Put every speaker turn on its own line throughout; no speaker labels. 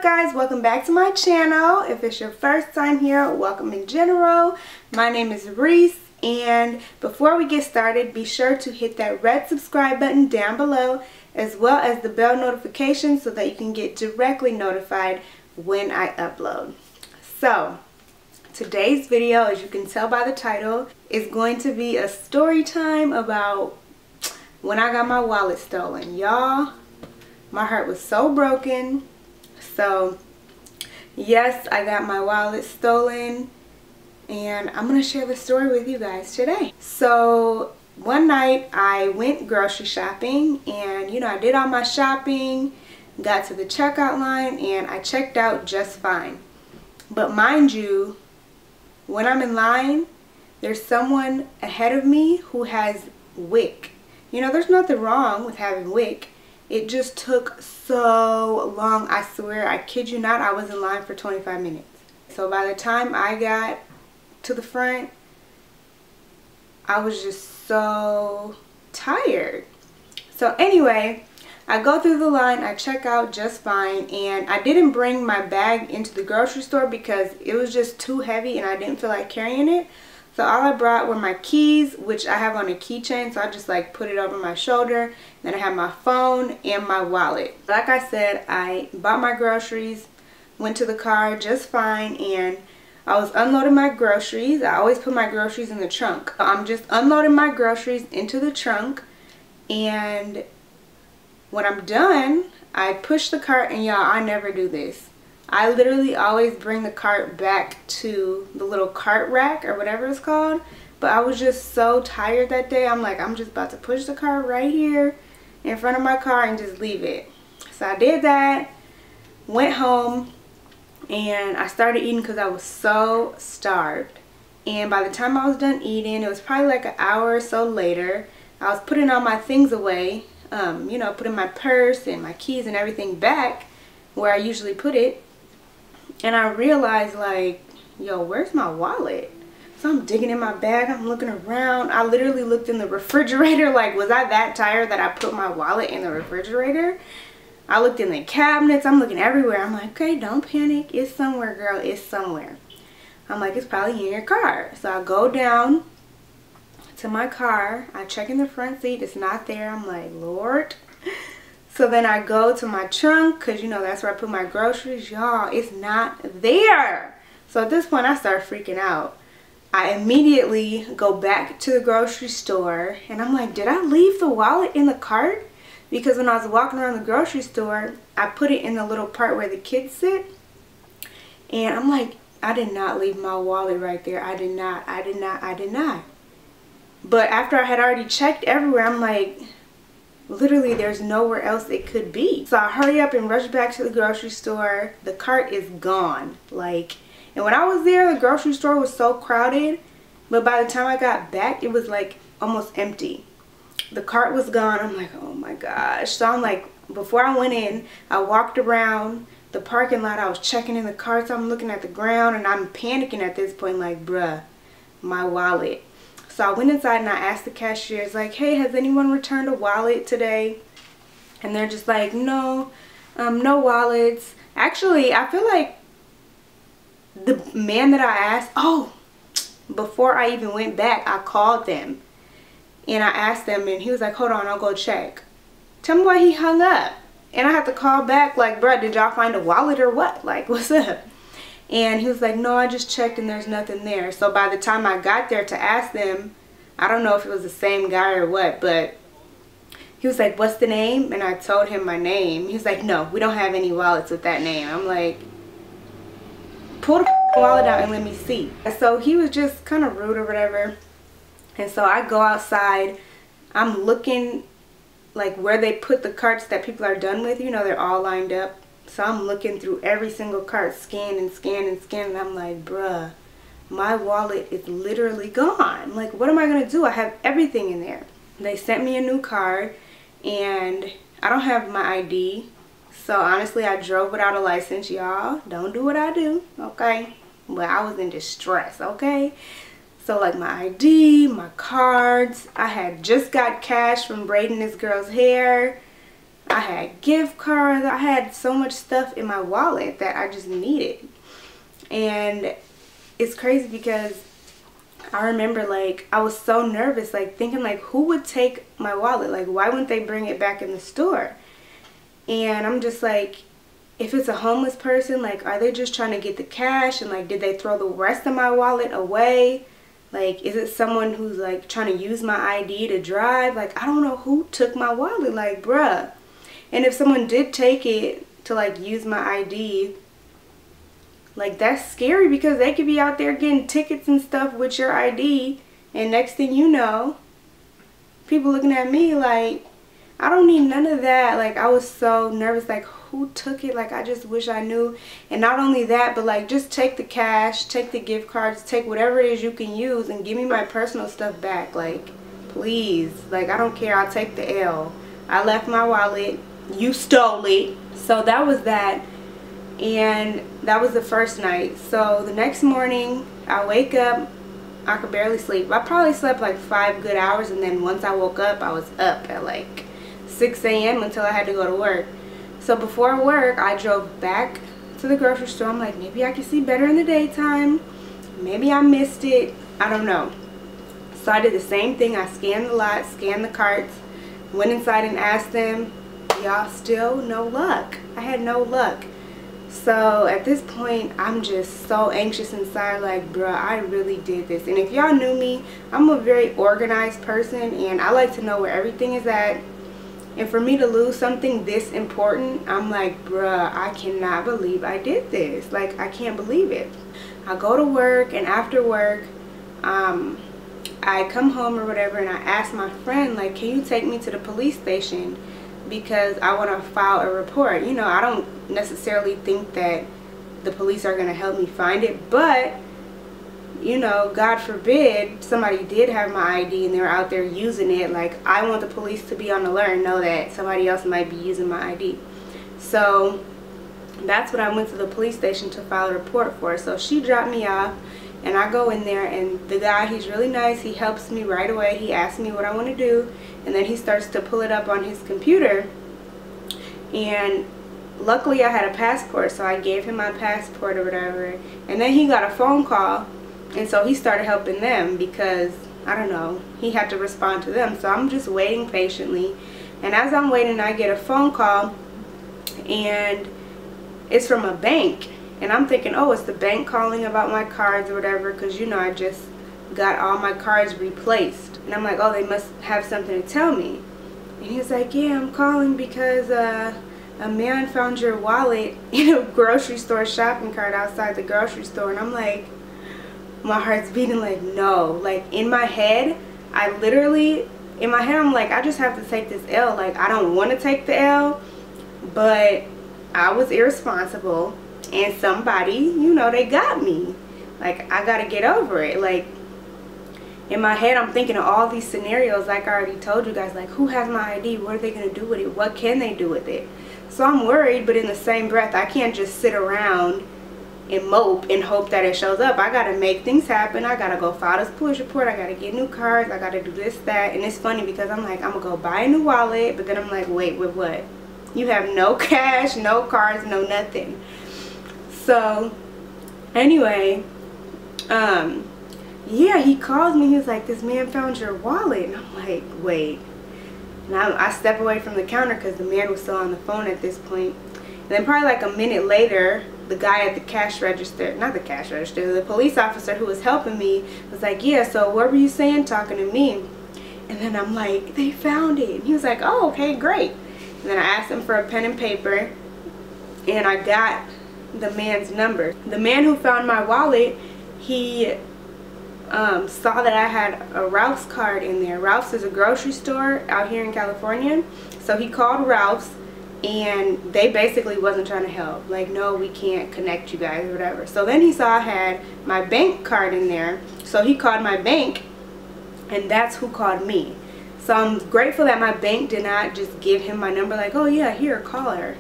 guys? Welcome back to my channel. If it's your first time here, welcome in general. My name is Reese, and before we get started, be sure to hit that red subscribe button down below, as well as the bell notification so that you can get directly notified when I upload. So today's video, as you can tell by the title, is going to be a story time about when I got my wallet stolen. Y'all, my heart was so broken. So yes, I got my wallet stolen, and I'm gonna share the story with you guys today. So one night I went grocery shopping, and I did all my shopping, got to the checkout line, and I checked out just fine. But mind you, when I'm in line, there's someone ahead of me who has WIC. There's nothing wrong with having WIC. It just took so long. I swear, I kid you not, I was in line for 25 minutes. So by the time I got to the front, I was just so tired. So anyway, I go through the line, I check out just fine, and I didn't bring my bag into the grocery store because it was just too heavy and I didn't feel like carrying it. So all I brought were my keys, which I have on a keychain, so I just put it over my shoulder. Then I have my phone and my wallet. Like I said, I bought my groceries, went to the car just fine, and I was unloading my groceries. I always put my groceries in the trunk. I'm just unloading my groceries into the trunk, and when I'm done, I push the cart, and y'all, I never do this. I literally always bring the cart back to the little cart rack or whatever it's called. But I was just so tired that day. I'm like, I'm just about to push the cart right here in front of my car and just leave it. So I did that, went home, and I started eating because I was so starved. And by the time I was done eating, it was probably like an hour or so later, I was putting all my things away, putting my purse and my keys and everything back where I usually put it. And I realized, yo, where's my wallet? So I'm digging in my bag, I'm looking around. I literally looked in the refrigerator, was I that tired that I put my wallet in the refrigerator? I looked in the cabinets, I'm looking everywhere. I'm like, okay, don't panic, it's somewhere, girl, it's somewhere. I'm like, it's probably in your car. So I go down to my car, I check in the front seat, it's not there. I'm like, Lord. So then I go to my trunk, because that's where I put my groceries. Y'all, it's not there. So at this point, I start freaking out. I immediately go back to the grocery store, and I'm like, did I leave the wallet in the cart? Because when I was walking around the grocery store, I put it in the little part where the kids sit. And I'm like, I did not leave my wallet right there. I did not. But after I had already checked everywhere, I'm like, literally there's nowhere else it could be. So I hurry up and rush back to the grocery store. The cart is gone. And when I was there, the grocery store was so crowded, but by the time I got back, it was almost empty. The cart was gone. I'm like, oh my gosh. So I'm like, before I went in, I walked around the parking lot. I was checking in the carts. I'm looking at the ground, and I'm panicking at this point, bruh, my wallet. So I went inside and I asked the cashiers, hey, has anyone returned a wallet today? And they're just like, no, no wallets. Actually, I feel like the man that I asked, before I even went back, I called them. And I asked them, and he was like, hold on, I'll go check. Tell me why he hung up. And I had to call back, bruh, did y'all find a wallet or what? What's up? And he was like, no, I just checked and there's nothing there. So by the time I got there to ask them, I don't know if it was the same guy or what, but he was like, what's the name? And I told him my name. He was like, no, we don't have any wallets with that name. I'm like, pull the wallet out and let me see. So he was just kind of rude or whatever. And so I go outside. I'm looking where they put the carts that people are done with. They're all lined up. So I'm looking through every single cart, scan and scan and scan, and I'm like, bruh, my wallet is literally gone. What am I going to do? I have everything in there. They sent me a new card, and I don't have my ID. So honestly, I drove without a license, y'all. Don't do what I do, okay? But I was in distress, okay? So my ID, my cards, I had just got cash from braiding this girl's hair. I had gift cards. I had so much stuff in my wallet that I just needed. And it's crazy because I remember, like, I was so nervous, like, thinking, like, who would take my wallet? Like, why wouldn't they bring it back in the store? And I'm just like, if it's a homeless person, like, are they just trying to get the cash? And, like, did they throw the rest of my wallet away? Like, is it someone who's, like, trying to use my ID to drive? Like, I don't know who took my wallet. Like, bruh. And if someone did take it to, like, use my ID, like, that's scary because they could be out there getting tickets and stuff with your ID. And next thing you know, people looking at me like, I don't need none of that. Like, I was so nervous. Like, who took it? Like, I just wish I knew. And not only that, but, like, just take the cash, take the gift cards, take whatever it is you can use and give me my personal stuff back. Like, please. Like, I don't care. I'll take the L. I left my wallet. You stole it. So that was that. And that was the first night. So the next morning, I wake up. I could barely sleep. I probably slept like 5 good hours. And then once I woke up, I was up at like 6 a.m. until I had to go to work. So before work, I drove back to the grocery store. I'm like, maybe I can see better in the daytime. Maybe I missed it. I don't know. So I did the same thing. I scanned the lot, scanned the carts, went inside and asked them, y'all still no luck? I had no luck. So at this point, I'm just so anxious inside, like, bruh, I really did this. And if y'all knew me, I'm a very organized person and I like to know where everything is at. And for me to lose something this important, I'm like, bruh, I cannot believe I did this. Like, I can't believe it. I go to work, and after work, I come home or whatever, and I ask my friend, like, can you take me to the police station? Because I want to file a report. You know, I don't necessarily think that the police are going to help me find it, but you know, God forbid somebody did have my ID and they were out there using it. Like, I want the police to be on alert and know that somebody else might be using my ID. So that's what I went to the police station to file a report for. So she dropped me off and I go in there, and the guy, he's really nice. He helps me right away. He asks me what I want to do, and then he starts to pull it up on his computer. And luckily I had a passport, so I gave him my passport or whatever. And then he got a phone call, and so he started helping them because, I don't know, he had to respond to them. So I'm just waiting patiently. And as I'm waiting, I get a phone call, and it's from a bank. And I'm thinking, oh, it's the bank calling about my cards or whatever, because, you know, I just got all my cards replaced. And I'm like, oh, they must have something to tell me. And he's like, yeah, I'm calling because a man found your wallet in a grocery store shopping cart outside the grocery store. And I'm like, my heart's beating like, no. Like, in my head, I'm like, I just have to take this L. Like, I don't want to take the L, but I was irresponsible, and somebody, you know, they got me. Like, I gotta get over it. Like, in my head, I'm thinking of all these scenarios, like I already told you guys, like, who has my ID? What are they gonna do with it? What can they do with it? So I'm worried, but in the same breath, I can't just sit around and mope and hope that it shows up. I gotta make things happen. I gotta go file this police report. I gotta get new cards. I gotta do this, that. And it's funny because I'm like, I'm gonna go buy a new wallet, but then I'm like, wait, with what? You have no cash, no cards, no nothing. So anyway, yeah, he calls me. He was like, this man found your wallet. And I'm like, wait. And I step away from the counter because the man was still on the phone at this point. And then probably like a minute later, the guy at the cash register, not the cash register, the police officer who was helping me was like, yeah, so what were you saying talking to me? And then I'm like, they found it. And he was like, oh, okay, great. And then I asked him for a pen and paper, and I got the man's number. The man who found my wallet, he saw that I had a Ralph's card in there. Ralph's is a grocery store out here in California. So he called Ralph's, and they basically wasn't trying to help. Like, no, we can't connect you guys or whatever. So then he saw I had my bank card in there. So he called my bank, and that's who called me. So I'm grateful that my bank did not just give him my number like, oh yeah, here, call her.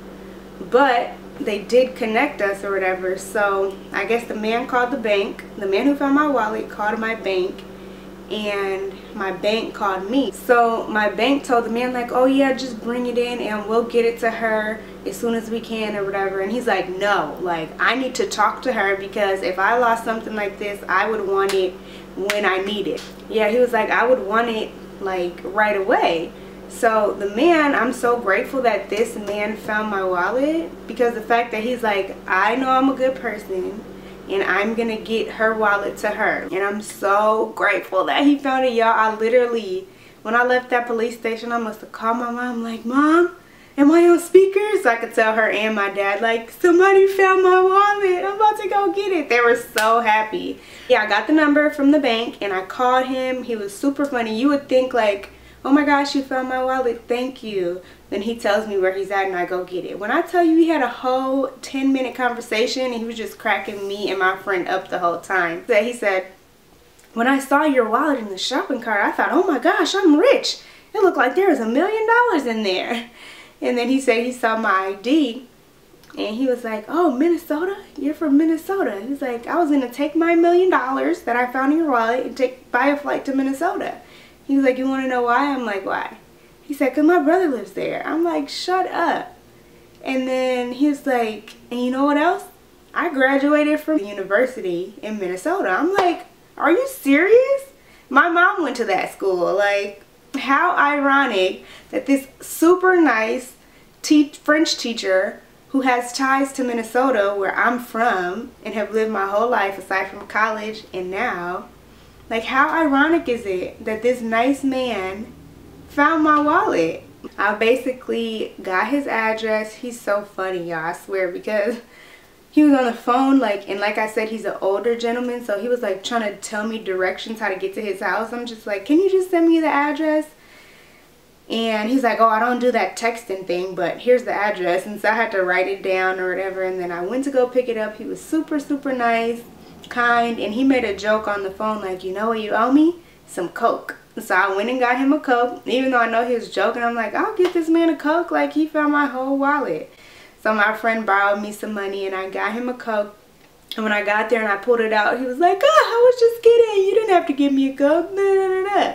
But they did connect us or whatever. So I guess the man called the bank. The man who found my wallet called my bank, and my bank called me. So my bank told the man like, oh yeah, just bring it in and we'll get it to her as soon as we can or whatever. And he's like, no, like I need to talk to her, because if I lost something like this, I would want it when I need it. Yeah, he was like, I would want it like right away. So the man, I'm so grateful that this man found my wallet, because the fact that he's like, I know I'm a good person and I'm gonna get her wallet to her. And I'm so grateful that he found it, y'all. I literally, when I left that police station, I must have called my mom like, Mom, am I on speaker? So I could tell her and my dad like, somebody found my wallet, I'm about to go get it. They were so happy. Yeah, I got the number from the bank and I called him. He was super funny. You would think like, oh my gosh, you found my wallet, thank you. Then he tells me where he's at and I go get it. When I tell you, he had a whole 10-minute conversation and he was just cracking me and my friend up the whole time. So he said, when I saw your wallet in the shopping cart, I thought, oh my gosh, I'm rich. It looked like there was $1 million in there. And then he said he saw my ID and he was like, oh, Minnesota? You're from Minnesota. He was like, I was going to take my $1 million that I found in your wallet and buy a flight to Minnesota. He was like, you want to know why? I'm like, why? He said, because my brother lives there. I'm like, shut up. And then he was like, and you know what else? I graduated from university in Minnesota. I'm like, are you serious? My mom went to that school. Like, how ironic that this super nice French teacher who has ties to Minnesota, where I'm from and have lived my whole life aside from college and now, like how ironic is it that this nice man found my wallet? I basically got his address. He's so funny, y'all, I swear, because he was on the phone, like, and like I said, he's an older gentleman, so he was like trying to tell me directions how to get to his house. I'm just like, can you just send me the address? And he's like, oh, I don't do that texting thing, but here's the address. And so I had to write it down or whatever, and then I went to go pick it up. He was super, super nice, kind, and he made a joke on the phone like, you know what you owe me? Some Coke. So I went and got him a Coke, even though I know he was joking. I'm like, I'll get this man a Coke, like he found my whole wallet. So my friend borrowed me some money and I got him a Coke. And when I got there and I pulled it out, he was like, oh, I was just kidding, you didn't have to give me a Coke. Nah, nah, nah, nah.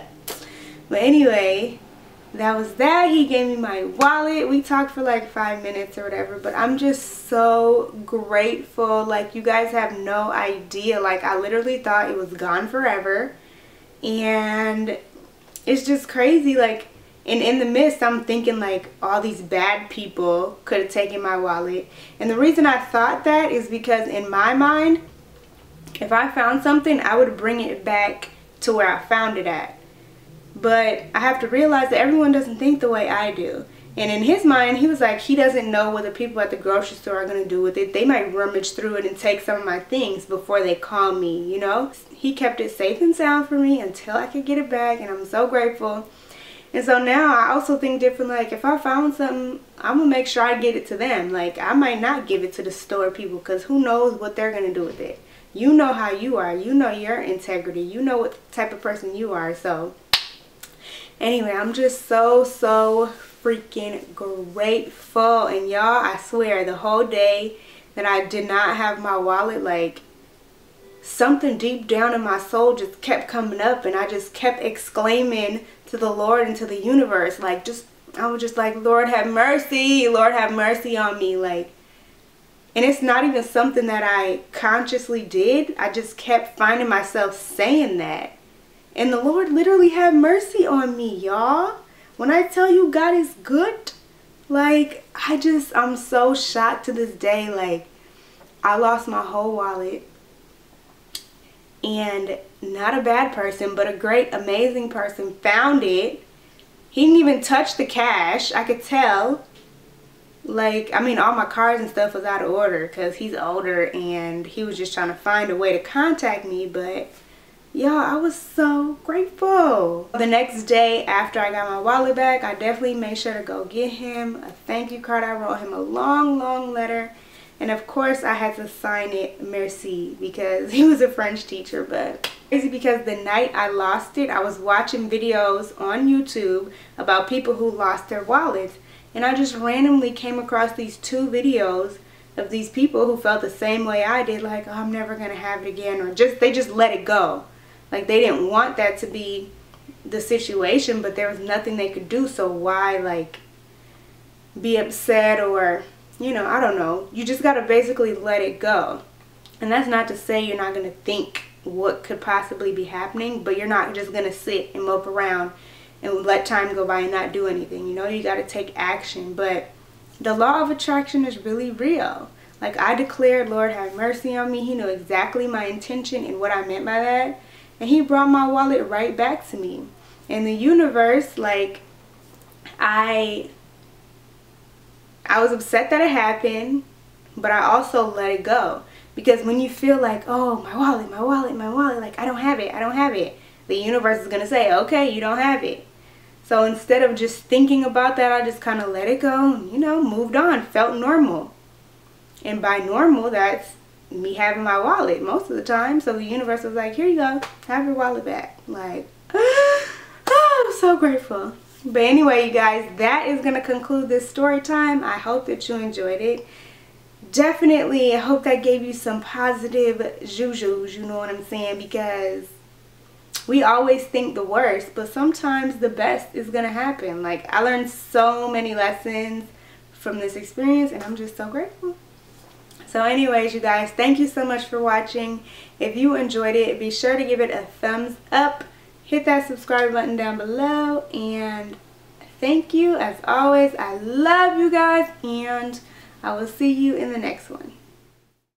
But anyway, that was that. He gave me my wallet. We talked for like 5 minutes or whatever, but I'm just so grateful. Like, you guys have no idea. Like, I literally thought it was gone forever, and it's just crazy. Like, and in the midst, I'm thinking like all these bad people could have taken my wallet. And the reason I thought that is because in my mind, if I found something, I would bring it back to where I found it at. But I have to realize that everyone doesn't think the way I do. And in his mind, he was like, he doesn't know what the people at the grocery store are going to do with it. They might rummage through it and take some of my things before they call me, you know. He kept it safe and sound for me until I could get it back, and I'm so grateful. And so now I also think different. Like, if I found something, I'm going to make sure I get it to them. Like, I might not give it to the store people, because who knows what they're going to do with it. You know how you are. You know your integrity. You know what type of person you are. So anyway, I'm just so freaking grateful. And y'all, I swear, the whole day that I did not have my wallet, like, something deep down in my soul just kept coming up, and I just kept exclaiming to the Lord and to the universe, like, I was just like, Lord have mercy, Lord have mercy on me. Like, and it's not even something that I consciously did. I just kept finding myself saying that. And the Lord literally had mercy on me, y'all. When I tell you God is good, like, I'm so shocked to this day. Like, I lost my whole wallet. And not a bad person, but a great, amazing person found it. He didn't even touch the cash. I could tell. Like, I mean, all my cards and stuff was out of order because he's older and he was just trying to find a way to contact me. But y'all, I was so grateful. The next day after I got my wallet back, I definitely made sure to go get him a thank you card. I wrote him a long letter. And of course, I had to sign it merci because he was a French teacher. But crazy, because the night I lost it, I was watching videos on YouTube about people who lost their wallets. And I just randomly came across these 2 videos of these people who felt the same way I did. Like, oh, I'm never going to have it again. Or they just let it go. Like, they didn't want that to be the situation, but there was nothing they could do. So why, like, be upset or, you know, I don't know. You just got to basically let it go. And that's not to say you're not going to think what could possibly be happening, but you're not just going to sit and mope around and let time go by and not do anything. You know, you got to take action. But the law of attraction is really real. Like, I declared, Lord have mercy on me. He knew exactly my intention and what I meant by that. And he brought my wallet right back to me. And the universe, like, I was upset that it happened, but I also let it go. Because when you feel like, oh, my wallet, my wallet, my wallet, like, I don't have it, I don't have it, the universe is going to say, okay, you don't have it. So instead of just thinking about that, I just kind of let it go and, you know, moved on, felt normal. And by normal, that's me having my wallet most of the time. So the universe was like, here you go, have your wallet back. Like, I'm so grateful. But anyway, you guys, that is going to conclude this story time. I hope that you enjoyed it. Definitely, I hope that gave you some positive jujus, you know what I'm saying? Because we always think the worst, but sometimes the best is going to happen. Like, I learned so many lessons from this experience, and I'm just so grateful. So anyways, you guys, thank you so much for watching. If you enjoyed it, be sure to give it a thumbs up. Hit that subscribe button down below. And thank you, as always. I love you guys, and I will see you in the next one.